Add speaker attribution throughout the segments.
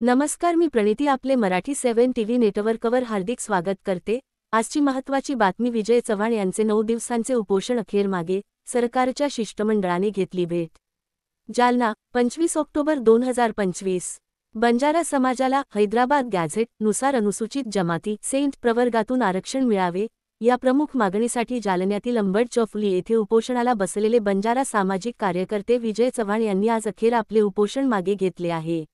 Speaker 1: नमस्कार, मी प्रणिती आपले मराठी 7 टीव्ही नेटवर्कवर हार्दिक स्वागत करते। आजची महत्त्वाची बातमी, विजय चव्हाण यांचे 9 दिवसांचे उपोषण अखेर मागे, सरकारच्या शिष्टमंडळाने घेतली भेट। जालना, 25 ऑक्टोबर 2025। बंजारा समाजाला हैदराबाद गॅझेट नुसार अनुसूचित जमाती सेंट प्रवर्गातून आरक्षण मिळावे या प्रमुख मागणीसाठी जालन्यातील अंबड चौफुली येथे उपोषणाला बसलेले बंजारा सामाजिक कार्यकर्ते विजय चव्हाण यांनी आज अखेर आपले उपोषण मागे घेतले आहे।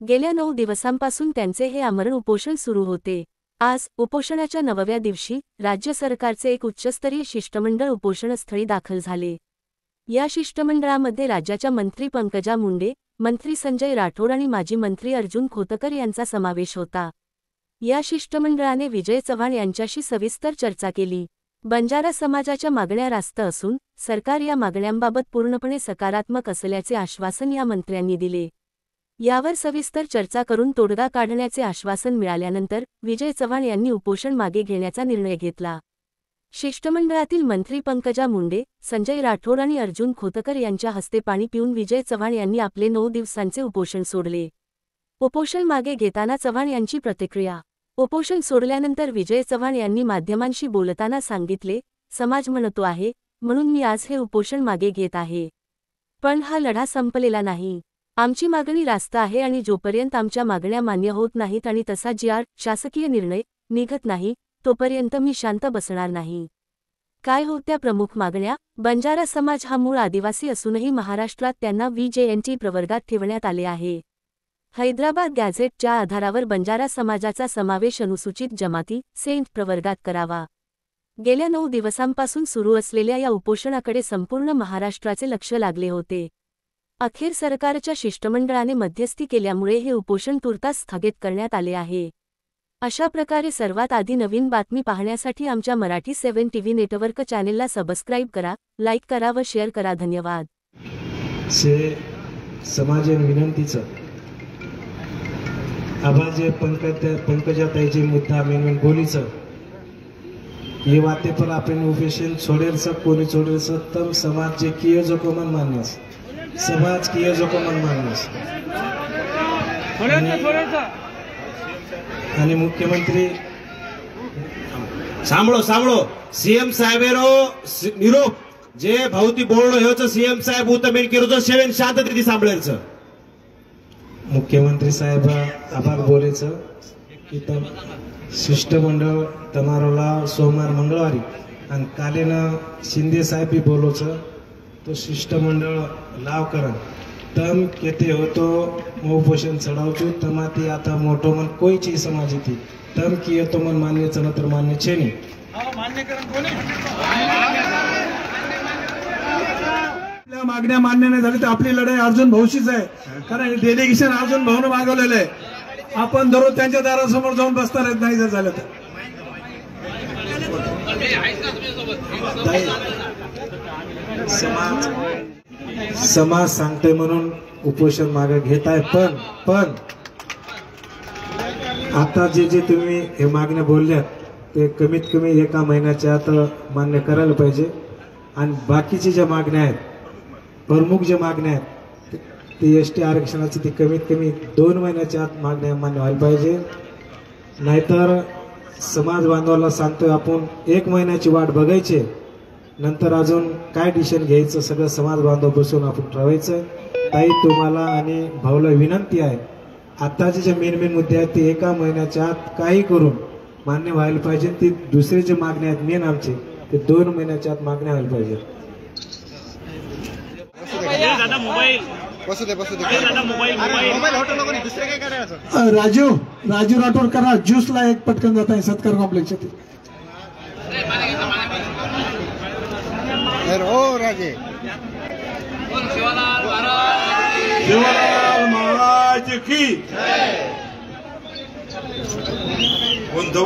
Speaker 1: गेल्या 9 दिवसांपासून त्यांचे हे आमरण उपोषण सुरू होते। आज उपोषणाच्या 9व्या दिवशी राज्य सरकारचे एक उच्चस्तरीय शिष्टमंडळ उपोषणस्थळी दाखल झाले। या शिष्टमंडळामध्ये राज्याच्या मंत्री पंकजा मुंडे, मंत्री संजय राठोड आणि माजी मंत्री अर्जुन खोतकर यांचा समावेश होता। या शिष्टमंडळाने विजय चव्हाण यांच्याशी सविस्तर चर्चा केली। बंजारा समाजाच्या मागण्या रास्त असून सरकार या मागण्यांबाबत पूर्णपणे सकारात्मक असल्याचे आश्वासन या मंत्र्यांनी दिले। यावर सविस्तर चर्चा करून तोडगा काढण्याचे आश्वासन मिळाल्यानंतर विजय चव्हाण यांनी उपोषण मागे घेण्याचा निर्णय घेतला। शिष्टमंडळातील मंत्री पंकजा मुंडे, संजय राठोड आणि अर्जुन खोतकर यांच्या हस्ते पाणी पिऊन विजय चव्हाण यांनी आपले 9 दिवसांचे उपोषण सोडले। उपोषण मागे घेताना चव्हाण यांची प्रतिक्रिया। उपोषण सोडल्यानंतर विजय चव्हाण यांनी माध्यमांशी बोलताना सांगितले, समाज म्हणतो आहे म्हणून मी आज हे उपोषण मागे घेत आहे। पण हा लढा संपलेला नाही। आमची मागणी रास्त आहे आणि जोपर्यंत आमच्या मागण्या मान्य होत नाहीत आणि तसा शासकीय निर्णय निघत नाही तोपर्यंत मी शांत बसणार नाही। काय होत्या प्रमुख मागण्या? बंजारा समाज हा मूळ आदिवासी असूनही महाराष्ट्रात त्यांना VJNT प्रवर्गात ठेवण्यात आले आहे। हैदराबाद गॅझेटच्या आधारावर बंजारा समाजाचा समावेश अनुसूचित जमाती सेंट प्रवर्गात करावा। गेल्या 9 दिवसांपासून सुरू असलेल्या या उपोषणाकडे संपूर्ण महाराष्ट्राचे लक्ष लागले होते। अखेर सरकारच्या शिष्टमंडळाने मध्यस्थी केल्यामुळे हे उपोषण तुर्तास स्थगित करण्यात आले आहे। अशा प्रकारे सर्वात आधी नवीन बातमी पाहण्यासाठी आमच्या मराठी 7 टीव्ही नेटवर्क चॅनेलला सबस्क्राईब करा, लाईक करा व शेअर करा। धन्यवाद।
Speaker 2: समाजन विनंतीचं आवाज पंकजाताईचे मुद्दा मेन बोलीचं ये वाते पर आपण उपोषण छोड़ेल सब कोणी छोड़ेल सब तम समाज जे किए जो को मन मान्यस समाज किए जो को मन मान्यस आणि मुख्यमंत्री
Speaker 3: सांभळो सीएम साहेबेरो निरोप जे भौती बोलणं हेच सीएम साहेब उतमेन किरो सेवन शांततेने सांभळेलचं
Speaker 2: मुख्यमंत्री साहेब आभार बोलेचं की तम शिष्टमंडळ तमारोला सोमवार मंगळवारी आणि कालेनं शिंदे साहेब भी बोलोचं तो शिष्टमंडळ लाव करा तम केते होतो उपोषण चढावचू तमाती आता मोठो मन कोई चीज समाज थी तम किए तो मन मान्य चला तर मान्य छे नहीं
Speaker 4: मागण्या मान्य नाही झाली तर आपली लढाई अर्जुन भाऊशीच आहे। कारण डेलिगेशन अर्जुन भाऊने मागवलेलं आहे। आपण दररोज त्यांच्या दारासमोर जाऊन बसणार आहेत नाही जर झालं तर।
Speaker 2: समाज सांगते म्हणून उपोषण मागे घेत आहे। पण आता जे तुम्ही हे मागण्या बोलल्यात ते कमीत कमी एका महिन्याच्या आत मान्य करायला पाहिजे आणि बाकीची ज्या मागण्या आहेत प्रमुख ज्या मागण्या आहेत ते ST आरक्षणाची ती कमीत कमी 2 महिन्याच्या आत मागण्या मान्य व्हायला पाहिजे। नाहीतर समाज बांधवाला सांगतोय आपण 1 महिन्याची वाट बघायची, नंतर अजून काय डिसिजन घ्यायचं सगळं समाज बांधव बसून आपण ठरवायचं। ताई तुम्हाला आणि भाऊला विनंती आहे, आताचे जे मेन मुद्दे आहेत ते एका महिन्याच्या आत काही करून मान्य व्हायला पाहिजे। ती दुसरी जे मागण्या आहेत मेन आमचे ते 2 महिन्याच्या आत मागण्या व्हायला पाहिजे।
Speaker 4: राजू राठोड करा ज्यूसला एक पटकन जात आहे सत्कार कॉम्प्लेक्सच्या
Speaker 5: हो राजे
Speaker 3: शिवलाल महाराज की जय।